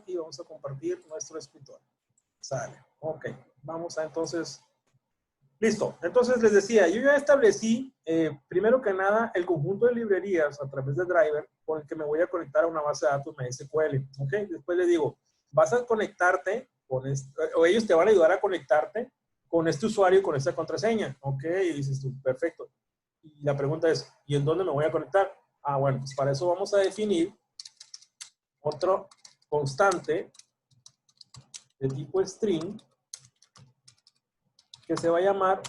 y vamos a compartir nuestro escritorio. Sale. Ok. Vamos a entonces. Listo. Entonces les decía, yo ya establecí, primero que nada, el conjunto de librerías a través de driver con el que me voy a conectar a una base de datos MySQL. Ok. Después les digo, vas a conectarte con o ellos te van a ayudar a conectarte con este usuario y con esta contraseña. Ok. Y dices tú, perfecto. Y la pregunta es, ¿y en dónde me voy a conectar? Ah, bueno, pues para eso vamos a definir otro constante de tipo string que se va a llamar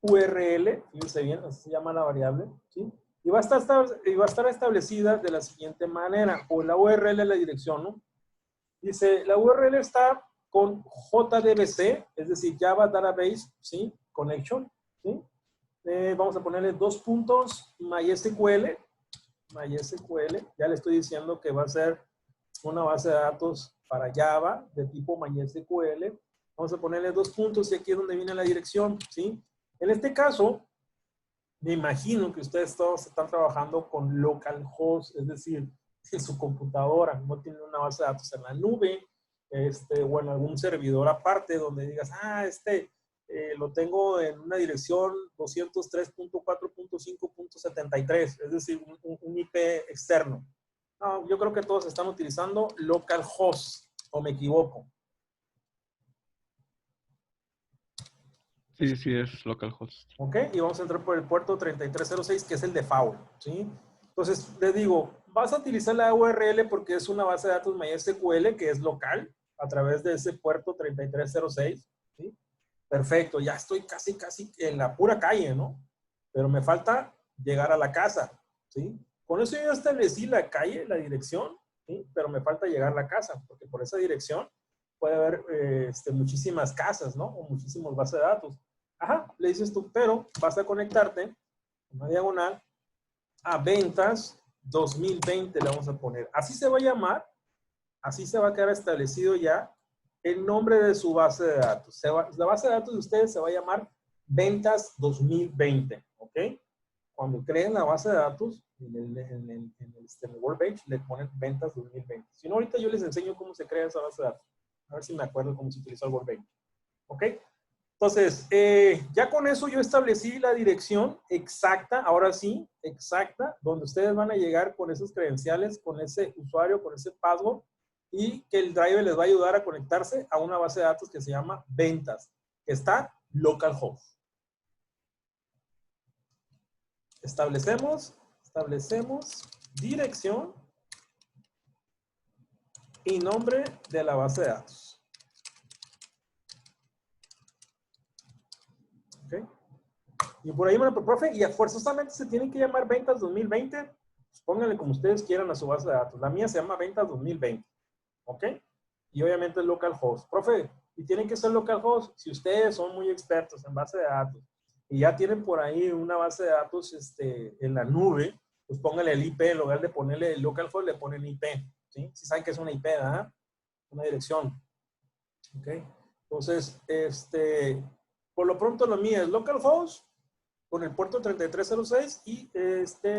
URL, fíjense bien, así se llama la variable, ¿sí? Y va a estar establecida de la siguiente manera, o la URL es la dirección, ¿no? Dice, la URL está con JDBC, es decir, Java Database, ¿sí? Connection, ¿sí? Vamos a ponerle 2 puntos, MySQL, ya le estoy diciendo que va a ser una base de datos para Java de tipo MySQL. Vamos a ponerle 2 puntos y aquí es donde viene la dirección, ¿sí? En este caso, me imagino que ustedes todos están trabajando con localhost, es decir, en su computadora, no tienen una base de datos en la nube, o en algún servidor aparte donde digas, lo tengo en una dirección 203.4.5.73, es decir, un IP externo. No, yo creo que todos están utilizando localhost, o me equivoco. Sí, sí, es localhost. Ok, y vamos a entrar por el puerto 3306, que es el default, ¿sí? Entonces, les digo, vas a utilizar la URL porque es una base de datos MySQL que es local a través de ese puerto 3306, ¿sí? Perfecto, ya estoy casi en la pura calle, ¿no? Pero me falta llegar a la casa, ¿sí? Con eso yo establecí la calle, la dirección, ¿sí? Pero me falta llegar a la casa, porque por esa dirección puede haber muchísimas casas, ¿no? O muchísimos bases de datos. Ajá, le dices tú, pero vas a conectarte en una diagonal a ventas 2020, le vamos a poner. Así se va a llamar, así se va a quedar establecido ya el nombre de su base de datos. La base de datos de ustedes se va a llamar ventas 2020, ¿ok? Cuando creen la base de datos en el Workbench, le ponen ventas 2020. Si no, ahorita yo les enseño cómo se crea esa base de datos. A ver si me acuerdo cómo se utiliza el Workbench. ¿Ok? Entonces, ya con eso yo establecí la dirección exacta, ahora sí, exacta, donde ustedes van a llegar con esos credenciales, con ese usuario, con ese password, y que el driver les va a ayudar a conectarse a una base de datos que se llama ventas, que está localhost. Establecemos dirección y nombre de la base de datos. ¿Ok? Y por ahí, bueno, profe, y forzosamente se tienen que llamar ventas 2020. Pues pónganle como ustedes quieran a su base de datos. La mía se llama ventas 2020. ¿Ok? Y obviamente es localhost. Profe, y tienen que ser localhost si ustedes son muy expertos en base de datos y ya tienen por ahí una base de datos en la nube, pues pónganle el IP, en lugar de ponerle el localhost, le ponen IP. ¿Sí? Si saben que es una IP, ¿verdad? Una dirección. ¿Ok? Entonces, por lo pronto lo mío es localhost con el puerto 3306 y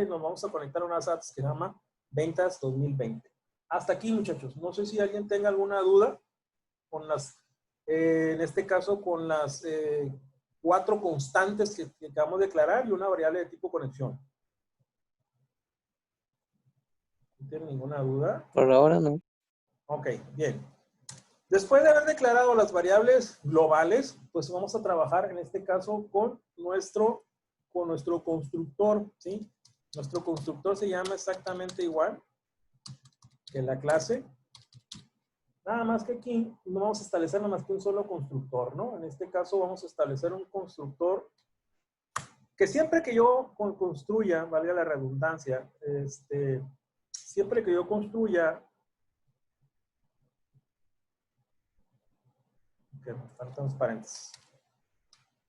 nos vamos a conectar a unas apps que se llama Ventas 2020. Hasta aquí, muchachos. No sé si alguien tenga alguna duda con en este caso, con las 4 constantes que acabamos de declarar y una variable de tipo conexión. ¿No tiene ninguna duda? Por ahora no. Ok, bien. Después de haber declarado las variables globales, pues vamos a trabajar en este caso con nuestro constructor, ¿sí? Nuestro constructor se llama exactamente igual que la clase. Nada más que aquí no vamos a establecer nada más que un solo constructor, ¿no? En este caso vamos a establecer un constructor que siempre que yo construya, valga la redundancia, siempre que yo construya, que están transparentes.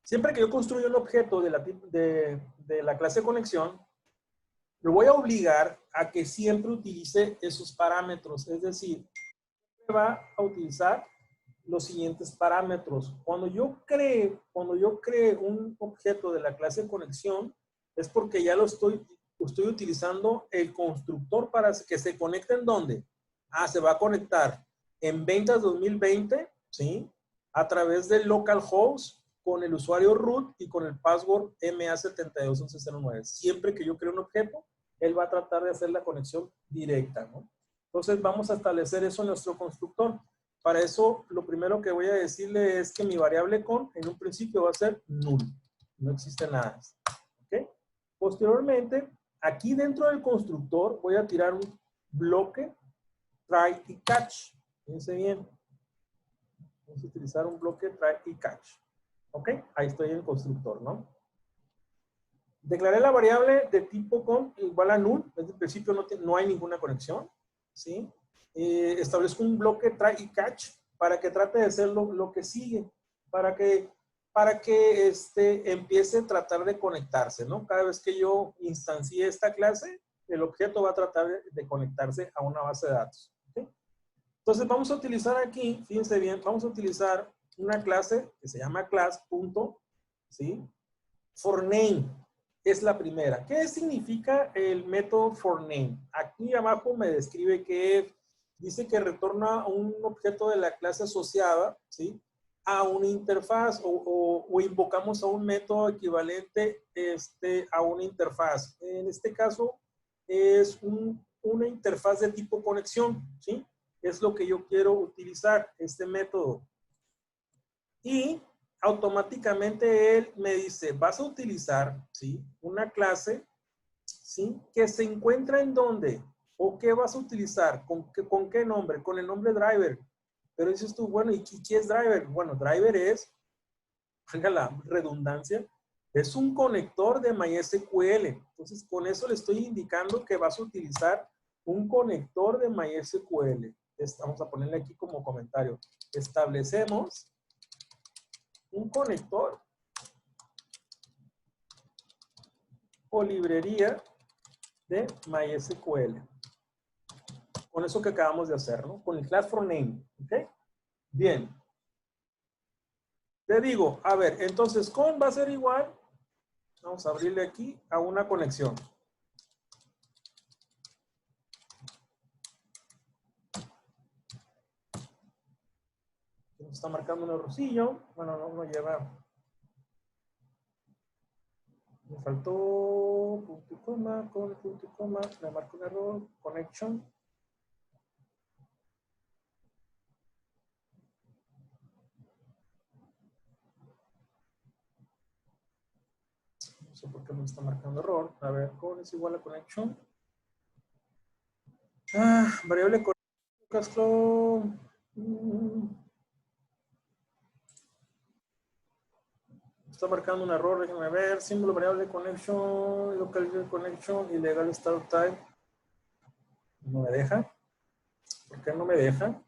Siempre que yo construya un objeto de la clase conexión, lo voy a obligar a que siempre utilice esos parámetros. Es decir, va a utilizar los siguientes parámetros. Cuando yo cree un objeto de la clase conexión, es porque ya estoy utilizando el constructor para que se conecte. ¿En dónde? Ah, se va a conectar en ventas 2020, ¿sí? A través del localhost con el usuario root y con el password MA721109. Siempre que yo cree un objeto, él va a tratar de hacer la conexión directa, ¿no? Entonces vamos a establecer eso en nuestro constructor. Para eso, lo primero que voy a decirle es que mi variable con, en un principio va a ser null. No existe nada. ¿Ok? Posteriormente, aquí dentro del constructor voy a tirar un bloque try y catch. Fíjense bien. Vamos a utilizar un bloque try y catch. ¿Ok? Ahí estoy en el constructor, ¿no? Declaré la variable de tipo con igual a null. Desde el principio no hay ninguna conexión. ¿Sí? Establezco un bloque try y catch para que trate de hacer lo que sigue. Para que empiece a tratar de conectarse, ¿no? Cada vez que yo instancie esta clase, el objeto va a tratar de conectarse a una base de datos. ¿Okay? Entonces vamos a utilizar aquí, fíjense bien, vamos a utilizar una clase que se llama class. ¿Sí? For name es la primera. ¿Qué significa el método for name? Aquí abajo me describe que dice que retorna un objeto de la clase asociada, ¿sí? A una interfaz o invocamos a un método equivalente a una interfaz. En este caso es una interfaz de tipo conexión, ¿sí? Es lo que yo quiero utilizar, este método. Y automáticamente él me dice, vas a utilizar, ¿sí? Una clase, ¿sí? Que se encuentra en dónde, o qué vas a utilizar, con qué nombre, con el nombre driver. Pero dices tú, bueno, ¿y qué es driver? Bueno, driver es, valga la redundancia, es un conector de MySQL. Entonces, con eso le estoy indicando que vas a utilizar un conector de MySQL. Vamos a ponerle aquí como comentario. Establecemos un conector o librería de MySQL. Con eso que acabamos de hacer, ¿no? Con el class for name. ¿Ok? Bien. Te digo, a ver, entonces con va a ser igual. Vamos a abrirle aquí a una conexión. Nos está marcando un errorcillo. Bueno, no lleva. Me faltó punto y coma, con punto y coma. Me marcó un error. Connection. No sé por qué me está marcando error. A ver, con es igual a connection. Variable Castro. Está marcando un error, déjenme ver. Símbolo variable connection, local connection, ilegal start type. No me deja. ¿Por qué no me deja? No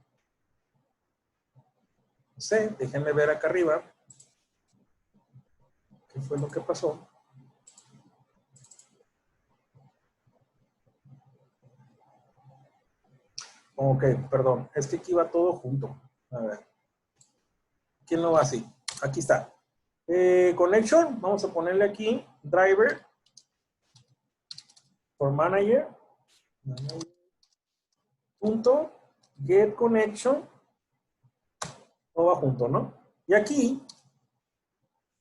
sé, déjenme ver acá arriba. ¿Qué fue lo que pasó? Ok, perdón. Es que aquí va todo junto. A ver. ¿Quién lo va así? Aquí está. Connection, vamos a ponerle aquí driver for manager. Punto get connection. No va junto, ¿no? Y aquí,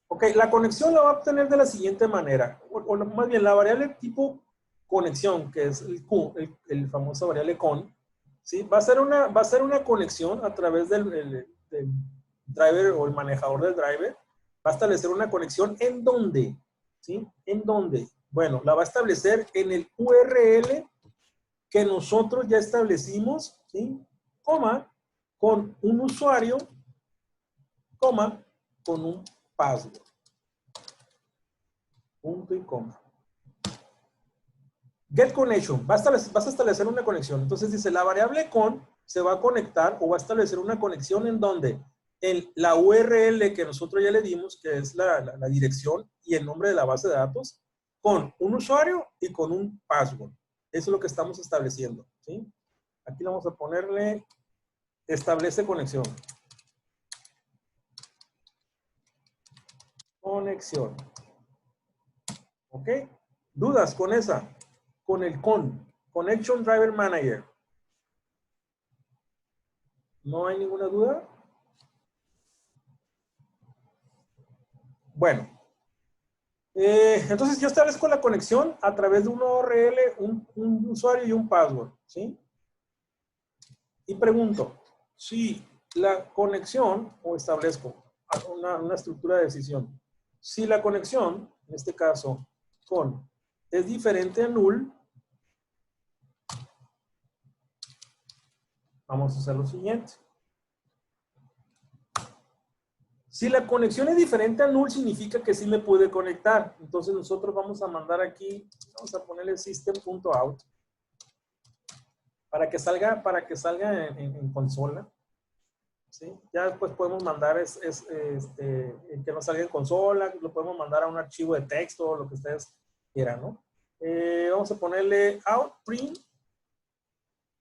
ok, la conexión la va a obtener de la siguiente manera. O más bien, la variable tipo conexión, que es el Q, el famoso variable con, ¿sí? Va a ser una conexión a través del driver o el manejador del driver. Va a establecer una conexión en dónde, ¿sí? ¿En dónde? Bueno, la va a establecer en el URL que nosotros ya establecimos, ¿sí? Coma, con un usuario, coma, con un password. Punto y coma. Get connection. Vas a establecer una conexión. Entonces dice, la variable con se va a conectar o va a establecer una conexión en donde en la URL que nosotros ya le dimos, que es la dirección y el nombre de la base de datos, con un usuario y con un password. Eso es lo que estamos estableciendo, ¿sí? Aquí vamos a ponerle establece conexión. Conexión. ¿Ok? ¿Dudas con esa? Con el con. Connection Driver Manager. ¿No hay ninguna duda? Bueno. Entonces yo establezco la conexión a través de un URL, un usuario y un password, ¿sí? Y pregunto, si la conexión, o establezco una estructura de decisión, si la conexión, en este caso, es diferente a null, vamos a hacer lo siguiente. Si la conexión es diferente a null, significa que sí me puede conectar. Entonces nosotros vamos a mandar aquí, vamos a ponerle system.out para que salga en consola. ¿Sí? Ya después podemos mandar que nos salga en consola, lo podemos mandar a un archivo de texto, lo que ustedes quieran, ¿no? Vamos a ponerle out print,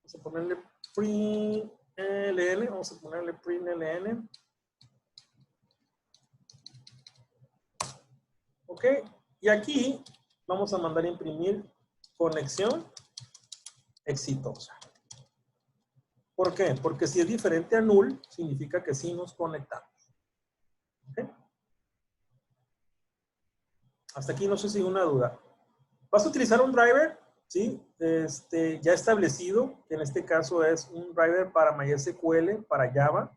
vamos a ponerle print ln, vamos a ponerle print ln. Ok, y aquí vamos a mandar a imprimir conexión exitosa. ¿Por qué? Porque si es diferente a null, significa que sí nos conectamos. ¿Okay? Hasta aquí no sé si hay una duda. Vas a utilizar un driver, ¿sí? Ya establecido, que en este caso es un driver para MySQL, para Java.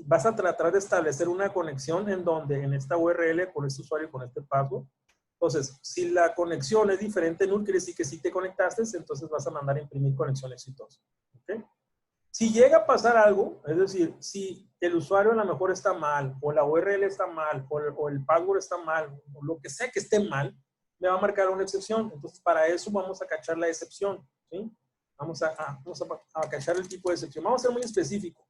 Vas a tratar de establecer una conexión en donde, en esta URL, con este usuario, con este password. Entonces, si la conexión es diferente a null, quiere decir que sí te conectaste, entonces vas a mandar a imprimir conexión exitosa. ¿Ok? Si llega a pasar algo, es decir, si el usuario a lo mejor está mal, o la URL está mal, o el password está mal, o lo que sea que esté mal, me va a marcar una excepción. Entonces, para eso vamos a cachar la excepción, ¿sí? Vamos a cachar el tipo de excepción. Vamos a ser muy específico.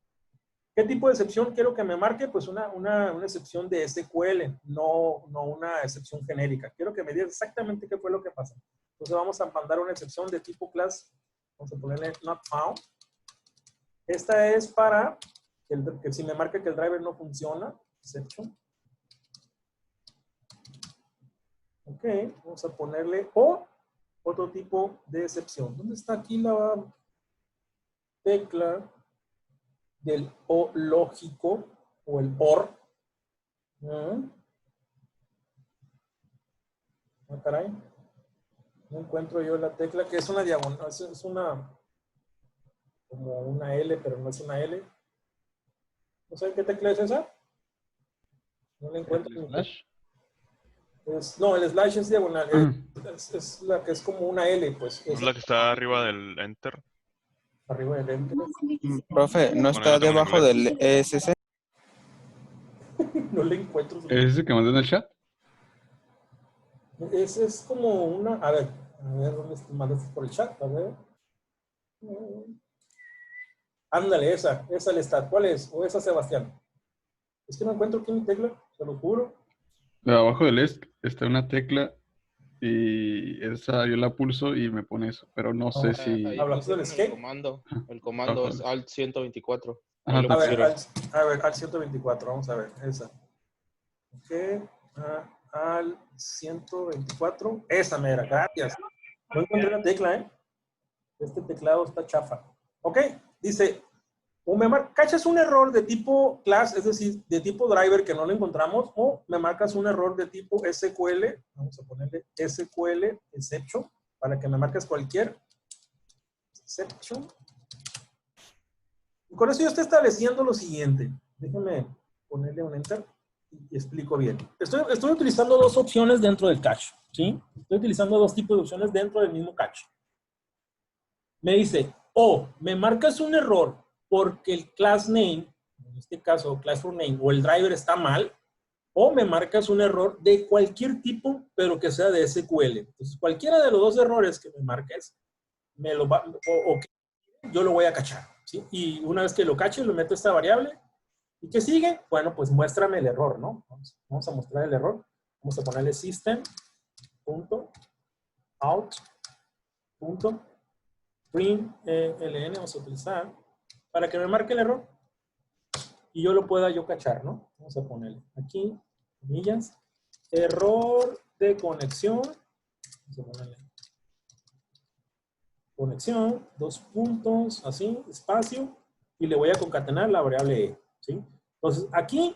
¿Qué tipo de excepción quiero que me marque? Pues una excepción de SQL, no una excepción genérica. Quiero que me diga exactamente qué fue lo que pasó. Entonces, vamos a mandar una excepción de tipo class. Vamos a ponerle not found. Esta es para que si me marca que el driver no funciona, exception. Ok, vamos a ponerle o otro tipo de excepción. ¿Dónde está aquí la tecla del o lógico o el OR? Ah, caray. No encuentro yo la tecla, que es una diagonal, es una como una L, pero no es una L. ¿No saben qué tecla es esa? No la encuentro. ¿El slash? No, el slash es diagonal. Es la que es como una L, pues. ¿No es la que está arriba del enter? Arriba del enter. Profe, ¿no Bueno, está yo la tengo en debajo inglés. del ESC? No le encuentro. ¿Es ese que mandé en el chat? Es como una. A ver, ¿dónde mandaste por el chat? A ver. Ándale, esa le está. ¿Cuál es? ¿O esa, Sebastián? Es que no encuentro aquí mi tecla, se lo juro. Abajo del ESC está una tecla y esa yo la pulso y me pone eso, pero no sé si... Ahí ¿Hablas del pusieron el escape? comando. El comando Abajo es del- Alt 124. Ajá, Ahí lo A ver, pusieron. al 124, vamos a ver, esa. Ok, al 124, esa mera, gracias. No encontré la tecla, ¿eh? Este teclado está chafa. Ok, dice, o cachas un error de tipo class, es decir, de tipo driver que no lo encontramos, o me marcas un error de tipo SQL, vamos a ponerle SQL exception, para que me marques cualquier exception. Y con eso yo estoy estableciendo lo siguiente. Déjenme ponerle un enter y explico bien. Estoy utilizando dos opciones dentro del cache, ¿sí? Estoy utilizando dos tipos de opciones dentro del mismo cache. Me dice, me marcas un error porque el class name, en este caso classroom name, o el driver está mal, o me marcas un error de cualquier tipo, pero que sea de SQL. Entonces, cualquiera de los dos errores que me marques, yo lo voy a cachar, ¿sí? Y una vez que lo cache, lo meto a esta variable. ¿Y qué sigue? Bueno, pues muéstrame el error, ¿no? Vamos a mostrar el error. Vamos a ponerle system.out.print ln, vamos a utilizar, para que me marque el error y yo lo pueda cachar, ¿no? Vamos a ponerle aquí, comillas, error de conexión. Vamos a ponerle conexión, 2 puntos, así, espacio, y le voy a concatenar la variable E, ¿sí? Entonces, aquí,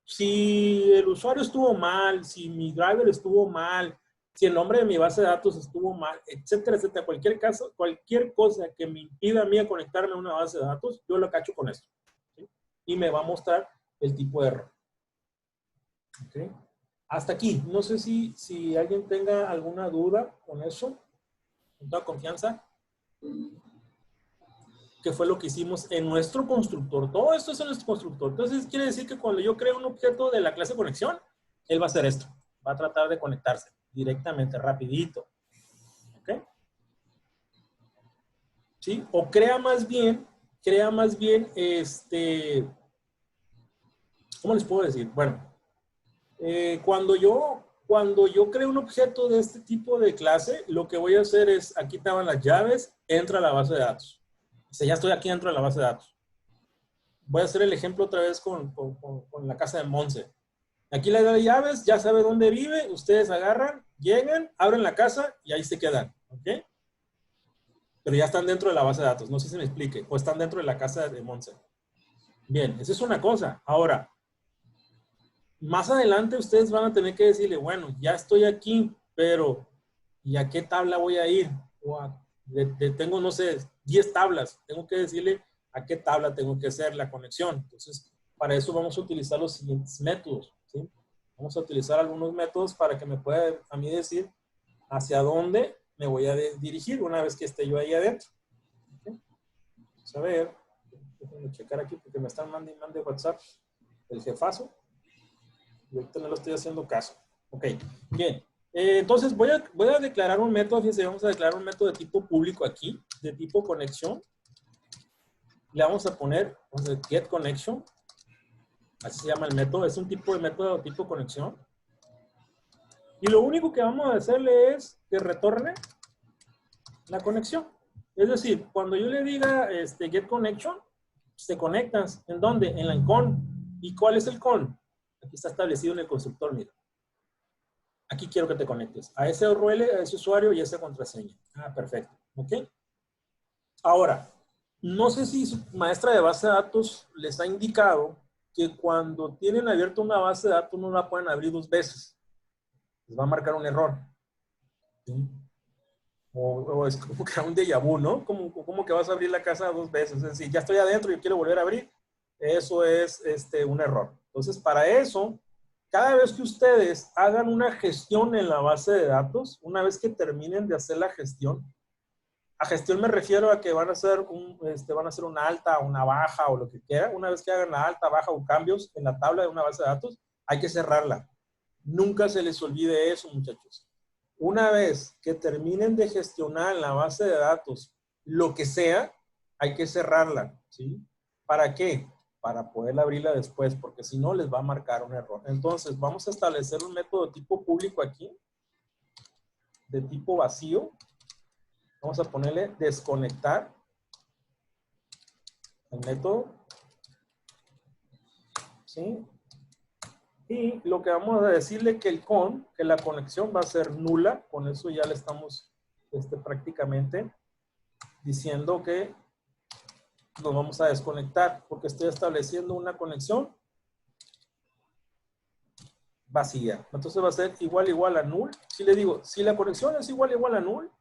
si el usuario estuvo mal, si mi driver estuvo mal, si el nombre de mi base de datos estuvo mal, etcétera, etcétera, cualquier caso, cualquier cosa que me impida a mí a conectarme a una base de datos, yo lo cacho con esto, ¿sí? Y me va a mostrar el tipo de error. ¿Okay? Hasta aquí. No sé si alguien tenga alguna duda con eso. Con toda confianza. ¿Qué fue lo que hicimos en nuestro constructor? Todo esto es en nuestro constructor. Entonces, quiere decir que cuando yo creo un objeto de la clase conexión, él va a hacer esto. Va a tratar de conectarse directamente, rapidito. ¿Ok? ¿Sí? O crea más bien, ¿cómo les puedo decir? Bueno, cuando yo creo un objeto de este tipo de clase, lo que voy a hacer es, aquí estaban las llaves, entra a la base de datos. Dice, ya estoy aquí dentro de la base de datos. Voy a hacer el ejemplo otra vez con la casa de Monse. Aquí le da llaves, ya sabe dónde vive, ustedes agarran, llegan, abren la casa y ahí se quedan. ¿Ok? Pero ya están dentro de la base de datos. No sé si me explique. O están dentro de la casa de Monse. Bien, esa es una cosa. Ahora, más adelante ustedes van a tener que decirle, bueno, ya estoy aquí, pero ¿y a qué tabla voy a ir? Tengo, no sé, 10 tablas. Tengo que decirle a qué tabla tengo que hacer la conexión. Entonces, para eso vamos a utilizar los siguientes métodos, ¿sí? Vamos a utilizar algunos métodos para que me pueda a mí decir hacia dónde me voy a dirigir una vez que esté yo ahí adentro. ¿Okay? Vamos a ver. Déjenme checar aquí porque me están mandando WhatsApp el jefazo. Y ahorita no lo estoy haciendo caso. Ok, bien. Entonces voy a declarar un método, fíjense, vamos a declarar un método de tipo público aquí, de tipo conexión. Le vamos a poner get connection. Así se llama el método, es un tipo de método de tipo conexión. Y lo único que vamos a hacerle es que retorne la conexión. Es decir, cuando yo le diga get connection, te conectas. ¿En dónde? En la con. ¿Y cuál es el con? Aquí está establecido en el constructor, mira. Aquí quiero que te conectes a ese URL, a ese usuario y a esa contraseña. Ah, perfecto. ¿Ok? Ahora, no sé si su maestra de base de datos les ha indicado que cuando tienen abierto una base de datos no la pueden abrir 2 veces. Les va a marcar un error. ¿Sí? O es como que un déjà vu, ¿no? Como que vas a abrir la casa 2 veces. Es decir, ya estoy adentro y quiero volver a abrir. Eso es un error. Entonces, para eso, cada vez que ustedes hagan una gestión en la base de datos, una vez que terminen de hacer la gestión, a gestión me refiero a que van a hacer una alta, una baja o lo que quieran. Una vez que hagan la alta, baja o cambios en la tabla de una base de datos, hay que cerrarla. Nunca se les olvide eso, muchachos. Una vez que terminen de gestionar en la base de datos lo que sea, hay que cerrarla, ¿sí? ¿Para qué? Para poder abrirla después, porque si no les va a marcar un error. Entonces, vamos a establecer un método de tipo público aquí, de tipo vacío. Vamos a ponerle desconectar el método, ¿sí? Y lo que vamos a decirle que que la conexión va a ser nula. Con eso ya le estamos prácticamente diciendo que nos vamos a desconectar porque estoy estableciendo una conexión vacía. Entonces va a ser igual a null. Si le digo, si la conexión es igual a null,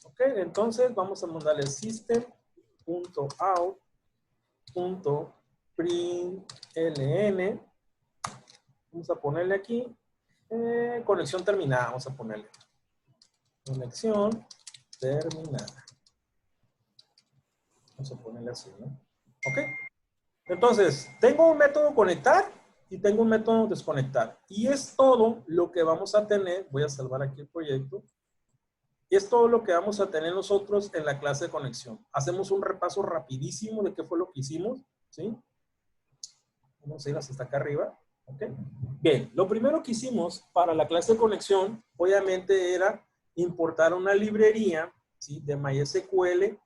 ok, entonces vamos a mandarle system.out.println. Vamos a ponerle aquí conexión terminada. Vamos a ponerle conexión terminada. Vamos a ponerle así, ¿no? Ok. Entonces, tengo un método conectar y tengo un método desconectar. Y es todo lo que vamos a tener. Voy a salvar aquí el proyecto. Y es todo lo que vamos a tener nosotros en la clase de conexión. Hacemos un repaso rapidísimo de qué fue lo que hicimos, ¿sí? Vamos a ir hasta acá arriba. ¿Ok? Bien, lo primero que hicimos para la clase de conexión, obviamente, era importar una librería, ¿sí? De MySQL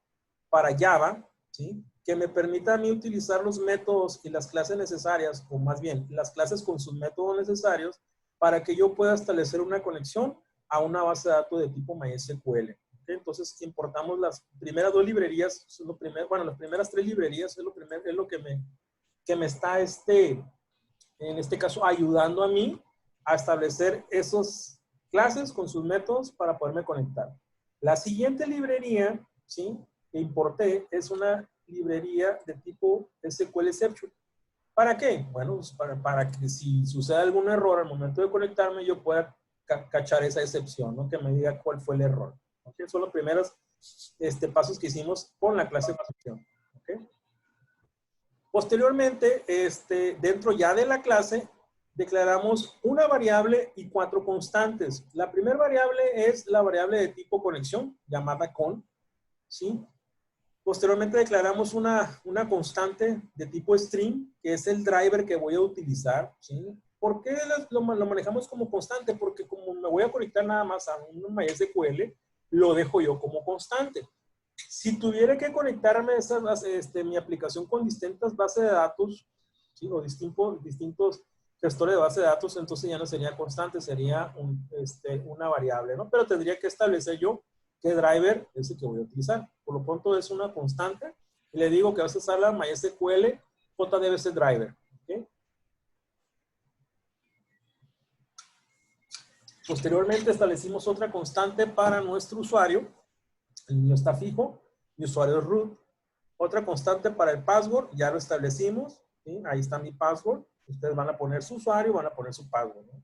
para Java, ¿sí? Que me permita a mí utilizar los métodos y las clases necesarias, o más bien, las clases con sus métodos necesarios para que yo pueda establecer una conexión a una base de datos de tipo MySQL. ¿ok? Entonces importamos las primeras dos librerías, bueno, las primeras tres librerías es lo que me está, en este caso, ayudando a mí a establecer esos clases con sus métodos para poderme conectar. La siguiente librería, ¿sí?, que importé es una librería de tipo SQL Exception. ¿Para qué? Bueno, pues para que si sucede algún error al momento de conectarme, yo pueda cachar esa excepción, ¿no? Que me diga cuál fue el error. ¿Okay? Son los primeros pasos que hicimos con la clase de conexión. ¿Okay? Posteriormente, dentro ya de la clase, declaramos una variable y 4 constantes. La primera variable es la variable de tipo conexión, llamada con, ¿sí? Posteriormente declaramos una constante de tipo string, que es el driver que voy a utilizar, ¿sí? ¿Por qué lo manejamos como constante? Porque como me voy a conectar nada más a un MySQL, lo dejo yo como constante. Si tuviera que conectarme mi aplicación con distintas bases de datos, ¿sí?, o distintos gestores de base de datos, entonces ya no sería constante, sería una variable, ¿no? Pero tendría que establecer yo qué driver es el que voy a utilizar. Por lo pronto es una constante y le digo que vas a usar la MySQL JDBC driver. ¿Okay? Posteriormente establecimos otra constante para nuestro usuario. El mío está fijo. Mi usuario es root. Otra constante para el password, ya lo establecimos. ¿Sí? Ahí está mi password. Ustedes van a poner su usuario, van a poner su password, ¿no?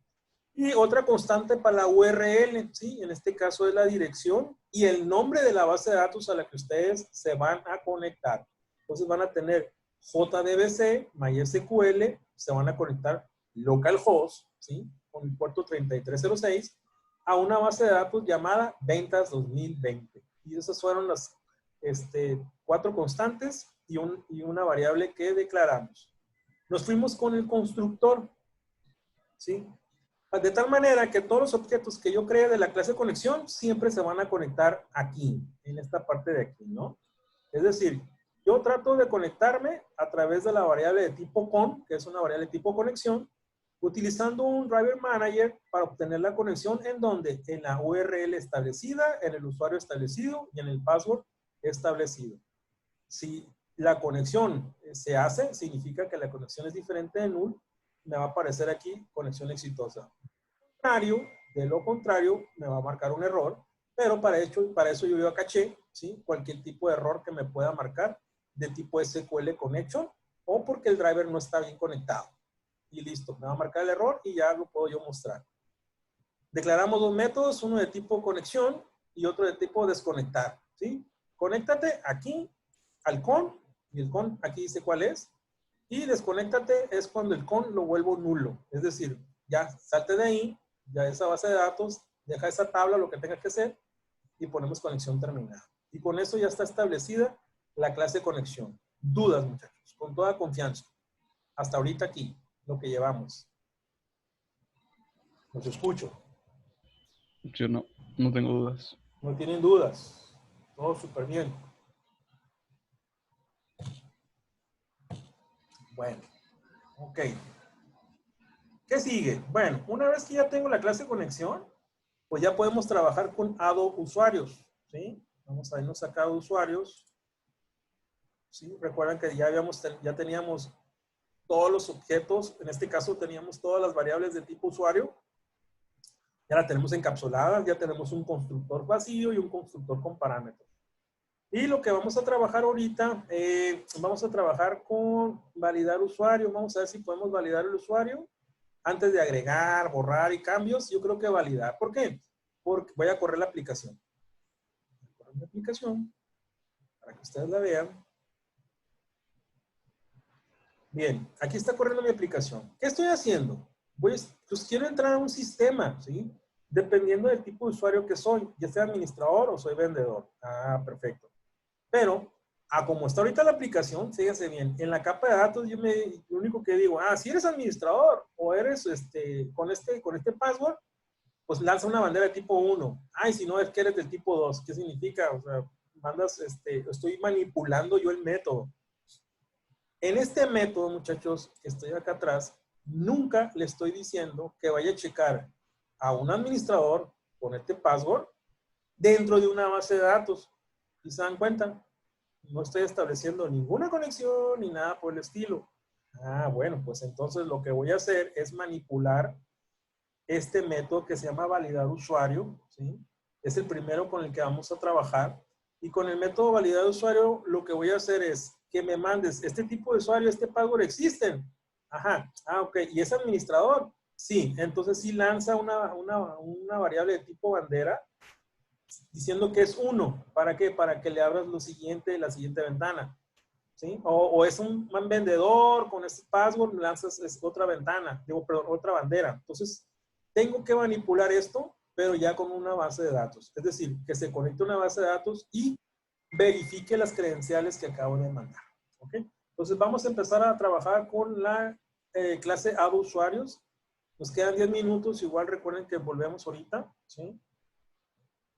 Y otra constante para la URL, ¿sí? En este caso es la dirección y el nombre de la base de datos a la que ustedes se van a conectar. Entonces van a tener JDBC, MySQL, se van a conectar localhost, ¿sí?, con el puerto 3306 a una base de datos llamada Ventas 2020. Y esas fueron las 4 constantes y una variable que declaramos. Nos fuimos con el constructor, ¿sí? De tal manera que todos los objetos que yo cree de la clase conexión siempre se van a conectar aquí, en esta parte de aquí, ¿no? Es decir, yo trato de conectarme a través de la variable de tipo con, que es una variable de tipo conexión, utilizando un driver manager para obtener la conexión en donde, en la URL establecida, en el usuario establecido y en el password establecido. Si la conexión se hace, significa que la conexión es diferente de null, me va a aparecer aquí conexión exitosa. De lo contrario, me va a marcar un error, pero para eso yo a caché, ¿sí?, cualquier tipo de error que me pueda marcar de tipo SQL Connection o porque el driver no está bien conectado. Y listo, me va a marcar el error y ya lo puedo yo mostrar. Declaramos dos métodos, uno de tipo conexión y otro de tipo desconectar, ¿sí? Conéctate aquí al con, y el con aquí dice cuál es, y desconéctate es cuando el con lo vuelvo nulo, es decir, ya salte de ahí, ya esa base de datos, deja esa tabla, lo que tenga que hacer, y ponemos conexión terminada. Y con eso ya está establecida la clase de conexión. Dudas, muchachos, con toda confianza. Hasta ahorita aquí, lo que llevamos. Los escucho. Yo no tengo dudas. No tienen dudas. Todo súper bien. Bueno, ok. ¿Qué sigue? Bueno, una vez que ya tengo la clase de conexión, pues ya podemos trabajar con ADO usuarios, ¿sí? Vamos a irnos acá a usuarios. ¿Sí? Recuerdan que ya teníamos todos los objetos, en este caso teníamos todas las variables de tipo usuario. Ya la tenemos encapsuladas, ya tenemos un constructor vacío y un constructor con parámetros. Y lo que vamos a trabajar ahorita, vamos a trabajar con validar usuario. Vamos a ver si podemos validar el usuario antes de agregar, borrar y cambios. Yo creo que validar. ¿Por qué? Porque voy a correr la aplicación. Voy a correr la aplicación para que ustedes la vean. Bien, aquí está corriendo mi aplicación. ¿Qué estoy haciendo? Pues quiero entrar a un sistema, ¿sí? Dependiendo del tipo de usuario que soy, ya sea administrador o soy vendedor. Ah, perfecto. Pero, como está ahorita la aplicación, fíjense bien, en la capa de datos lo único que digo, si eres administrador o eres con este password, pues lanza una bandera de tipo 1. Y si no, es que eres del tipo 2. ¿Qué significa? O sea, estoy manipulando yo el método. En este método, muchachos, que estoy acá atrás, nunca le estoy diciendo que vaya a checar a un administrador con este password dentro de una base de datos. ¿Y se dan cuenta? No estoy estableciendo ninguna conexión ni nada por el estilo. Ah, bueno, pues entonces lo que voy a hacer es manipular este método que se llama validar usuario, ¿sí? Es el primero con el que vamos a trabajar. Y con el método validar usuario, lo que voy a hacer es que me mandes este tipo de usuario, este password existen. Ajá, ok. ¿Y es administrador? Sí. Entonces sí lanza una variable de tipo bandera diciendo que es 1. ¿Para qué? Para que le abras la siguiente ventana. ¿Sí? O es un vendedor con este password, lanzas otra ventana, perdón, otra bandera. Entonces, tengo que manipular esto, pero ya con una base de datos. Es decir, que se conecte a una base de datos y verifique las credenciales que acabo de mandar. ¿Ok? Entonces, vamos a empezar a trabajar con la clase Add Usuarios. Nos quedan 10 minutos. Igual recuerden que volvemos ahorita. ¿Sí?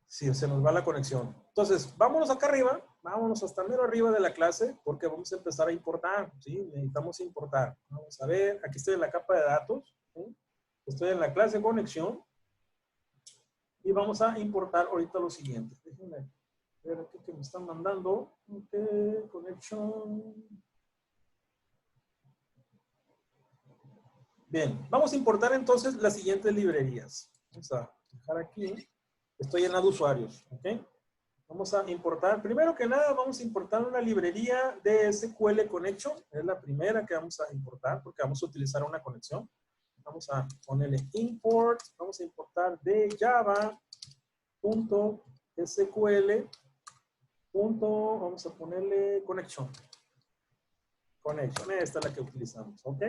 Si se nos va la conexión. Entonces, vámonos acá arriba, vámonos hasta mero arriba de la clase, porque vamos a empezar a importar, ¿sí? Necesitamos importar. Vamos a ver, aquí estoy en la capa de datos, ¿sí? Estoy en la clase conexión, y vamos a importar ahorita lo siguiente. Déjenme ver aquí que me están mandando. Ok, conexión. Bien, vamos a importar entonces las siguientes librerías. Vamos a dejar aquí. Estoy en la de usuarios, ¿ok? Vamos a importar, primero que nada, vamos a importar una librería de SQL Connection. Es la primera que vamos a importar porque vamos a utilizar una conexión. Vamos a ponerle import, vamos a importar de java.sql. Vamos a ponerle connection. Connection, esta es la que utilizamos, ¿ok?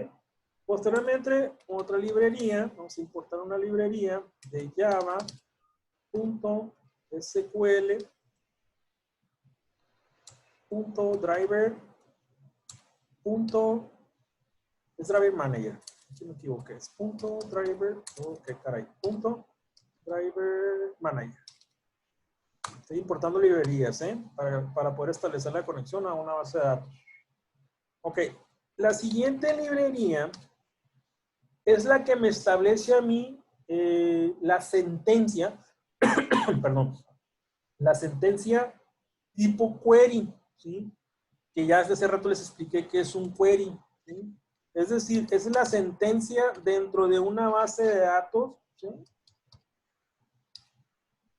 Posteriormente, otra librería, vamos a importar una librería de java.sql .driver. Es driver manager. Aquí me equivoqué. Es .driver. Ok, caray. .driver manager. Estoy importando librerías, para poder establecer la conexión a una base de datos. Ok. La siguiente librería es la que me establece a mí la sentencia. Perdón. La sentencia tipo query, ¿sí? Que ya desde hace rato les expliqué que es un query, ¿sí? Es decir, es la sentencia dentro de una base de datos, ¿sí?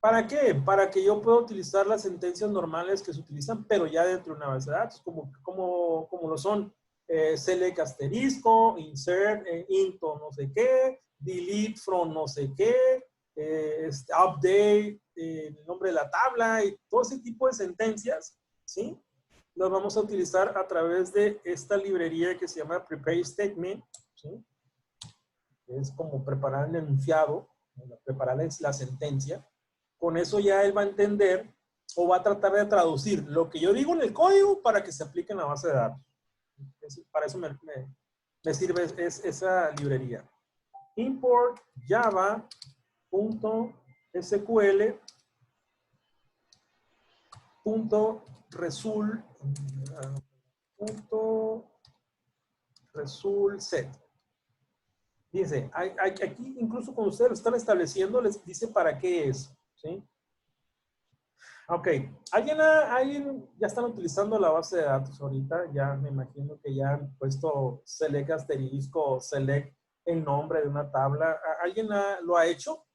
¿Para qué? Para que yo pueda utilizar las sentencias normales que se utilizan, pero ya dentro de una base de datos, como lo son select asterisco, insert into no sé qué, delete from no sé qué, update el nombre de la tabla y todo ese tipo de sentencias, ¿sí? Las vamos a utilizar a través de esta librería que se llama Prepare Statement, ¿sí? Es como preparar el enunciado, preparar la sentencia. Con eso ya él va a entender o va a tratar de traducir lo que yo digo en el código para que se aplique en la base de datos. Para eso me sirve esa librería. Import java.sql result set. Dice, aquí incluso cuando ustedes lo están estableciendo, les dice para qué es, ¿sí? Ok, alguien ya están utilizando la base de datos ahorita, ya me imagino que ya han puesto select asterisco, select el nombre de una tabla. ¿Alguien lo ha hecho?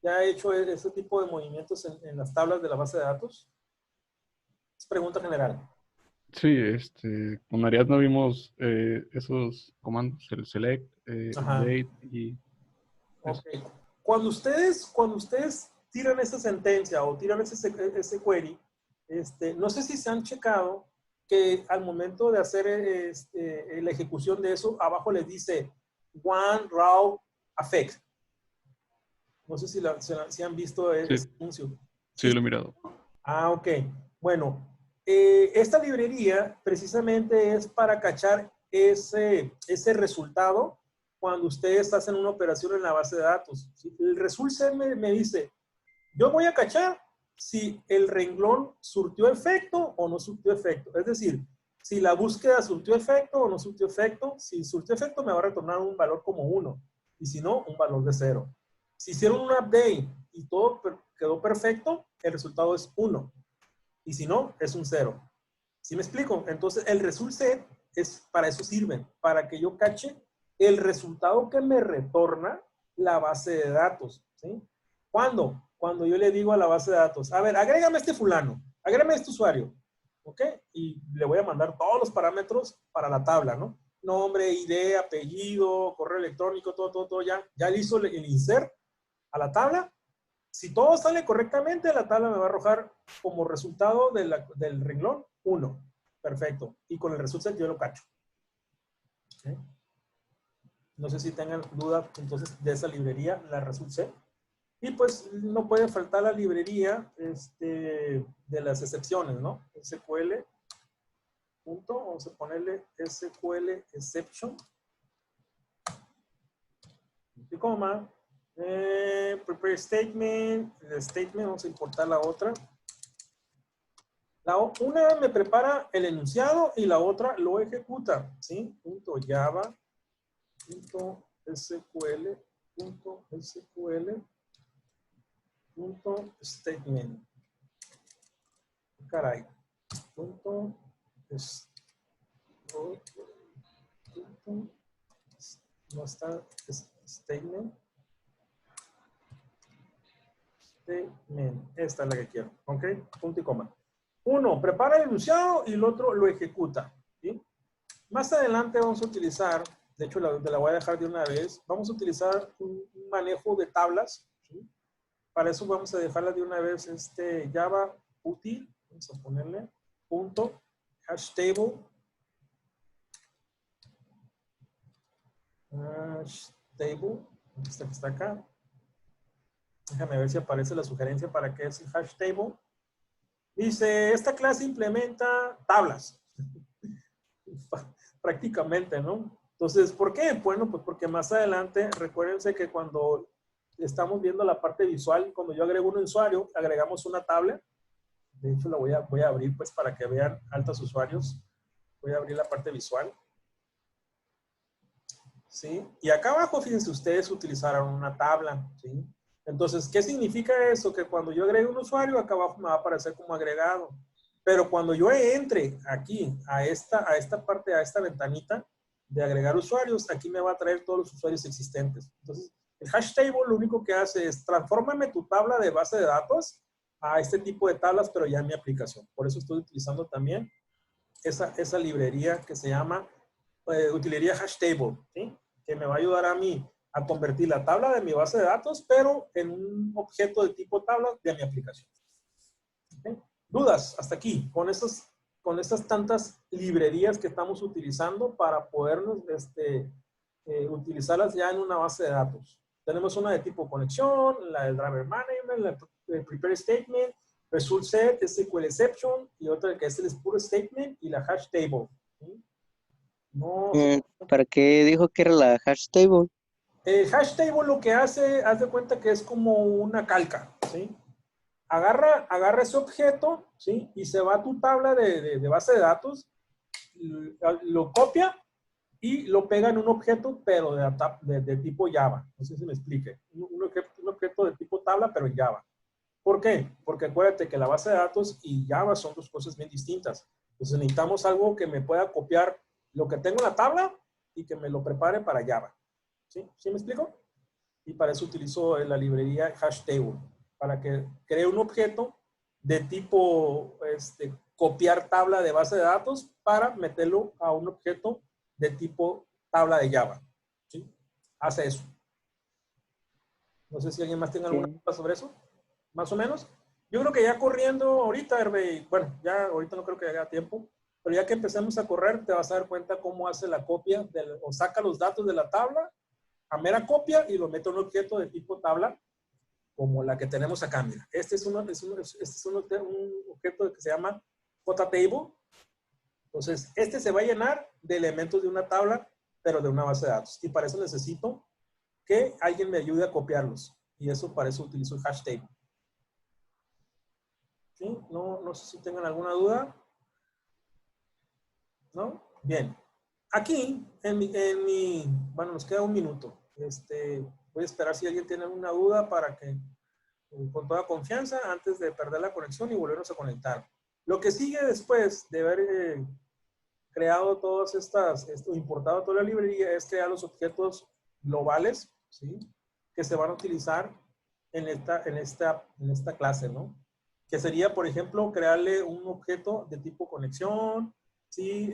¿Ya ha hecho ese tipo de movimientos en las tablas de la base de datos? Es pregunta general. Sí, con Ariadna vimos esos comandos, el select, update y eso. Ok. Cuando ustedes tiran esa sentencia o tiran ese query, no sé si se han checado que al momento de hacer la ejecución de eso, abajo les dice one raw affect. No sé si han visto ese anuncio. Sí, lo he mirado. Ah, ok. Bueno, esta librería precisamente es para cachar ese resultado cuando ustedes hacen una operación en la base de datos. ¿Sí? El result set me dice, yo voy a cachar si el renglón surtió efecto o no surtió efecto. Es decir, si la búsqueda surtió efecto o no surtió efecto. Si surtió efecto me va a retornar un valor como 1 y si no, un valor de 0. Si hicieron un update y todo quedó perfecto, el resultado es 1. Y si no, es un 0. ¿Sí me explico? Entonces, el result set para eso sirven, para que yo cache el resultado que me retorna la base de datos. ¿Sí? ¿Cuándo? Cuando yo le digo a la base de datos, a ver, agrégame este fulano, agrégame este usuario. ¿Ok? Y le voy a mandar todos los parámetros para la tabla, ¿no? Nombre, ID, apellido, correo electrónico, todo, ya le hizo el insert a la tabla. Si todo sale correctamente, la tabla me va a arrojar como resultado del renglón 1. Perfecto. Y con el resultado yo lo cacho. ¿Okay? No sé si tengan duda entonces de esa librería, la result set. Y pues no puede faltar la librería de las excepciones, ¿no? SQL. Punto. Vamos a ponerle SQL exception. Y coma. Prepare statement. El statement, vamos a importar la otra. Una me prepara el enunciado y la otra lo ejecuta. ¿Sí? Punto Java. Punto SQL. Punto SQL. Punto statement. Caray. Punto no está statement. Esta es la que quiero. ¿Ok? Punto y coma. Uno prepara el enunciado y el otro lo ejecuta. ¿Sí? Más adelante vamos a utilizar, de hecho la voy a dejar de una vez, vamos a utilizar un manejo de tablas. ¿Sí? Para eso vamos a dejarla de una vez Java util. Vamos a ponerle punto hash table. Hash table. Esta que está acá. Déjame ver si aparece la sugerencia para qué es el hash table. Dice, esta clase implementa tablas. Prácticamente, ¿no? Entonces, ¿por qué? Bueno, pues porque más adelante, recuérdense que cuando estamos viendo la parte visual, cuando yo agrego un usuario, agregamos una tabla. De hecho, la voy a abrir pues para que vean altos usuarios. Voy a abrir la parte visual. ¿Sí? Y acá abajo, fíjense, ustedes utilizaron una tabla. ¿Sí? Entonces, ¿qué significa eso? Que cuando yo agregue un usuario, acá abajo me va a aparecer como agregado. Pero cuando yo entre aquí a esta parte, a esta ventanita de agregar usuarios, aquí me va a traer todos los usuarios existentes. Entonces, el hash table lo único que hace es transfórmame tu tabla de base de datos a este tipo de tablas, pero ya en mi aplicación. Por eso estoy utilizando también esa librería que se llama utilería hash table, ¿sí? Que me va a ayudar a mí a convertir la tabla de mi base de datos, pero en un objeto de tipo tabla de mi aplicación. ¿Okay? ¿Dudas hasta aquí con estas tantas librerías que estamos utilizando para podernos utilizarlas ya en una base de datos? Tenemos una de tipo conexión, la del driver management, el prepare statement, result set, SQL exception, y otra que es el puro statement y la hash table. ¿Sí? No, ¿Para qué dijo que era la hash table? el hash table lo que hace, haz de cuenta que es como una calca, ¿sí? Agarra ese objeto, ¿sí? Y se va a tu tabla de base de datos, lo copia y lo pega en un objeto, pero de tipo Java. No sé si me explique. Un objeto de tipo tabla, pero en Java. ¿Por qué? Porque acuérdate que la base de datos y Java son dos cosas bien distintas. Entonces necesitamos algo que me pueda copiar lo que tengo en la tabla y que me lo prepare para Java. ¿Sí? ¿Sí me explico? Y para eso utilizo la librería hash table, para que cree un objeto de tipo copiar tabla de base de datos para meterlo a un objeto de tipo tabla de Java. ¿Sí? Hace eso. No sé si alguien más tenga alguna duda sobre eso. Más o menos. Yo creo que ya corriendo ahorita, Hervé, bueno, ya ahorita no creo que haya tiempo, pero ya que empecemos a correr, te vas a dar cuenta cómo hace la copia o saca los datos de la tabla a mera copia y lo mete a un objeto de tipo tabla como la que tenemos acá. Mira, este es un objeto que se llama JTable. Entonces, este se va a llenar de elementos de una tabla, pero de una base de datos. Y para eso necesito que alguien me ayude a copiarlos. Y para eso utilizo el hash table. ¿Sí? No sé si tengan alguna duda. ¿No? Bien. Aquí, bueno, nos queda un minuto. Voy a esperar si alguien tiene alguna duda para que con toda confianza antes de perder la conexión y volvernos a conectar. Lo que sigue después de haber creado todas importado toda la librería, es crear los objetos globales, ¿sí? Que se van a utilizar en esta clase, ¿no? Que sería, por ejemplo, crearle un objeto de tipo conexión, ¿sí?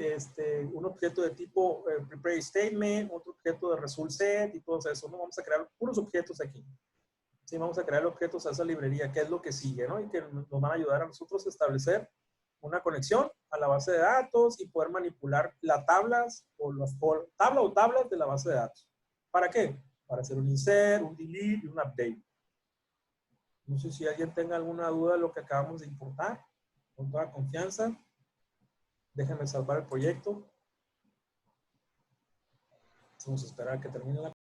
Un objeto de tipo prepare statement, otro objeto de result set y todo eso, ¿no? Vamos a crear puros objetos aquí. Sí, vamos a crear objetos a esa librería, que es lo que sigue, ¿no? Y que nos van a ayudar a nosotros a establecer una conexión a la base de datos y poder manipular las tablas tablas de la base de datos. ¿Para qué? Para hacer un insert, un delete y un update. No sé si alguien tenga alguna duda de lo que acabamos de importar. Con toda confianza. Déjenme salvar el proyecto. Vamos a esperar a que termine la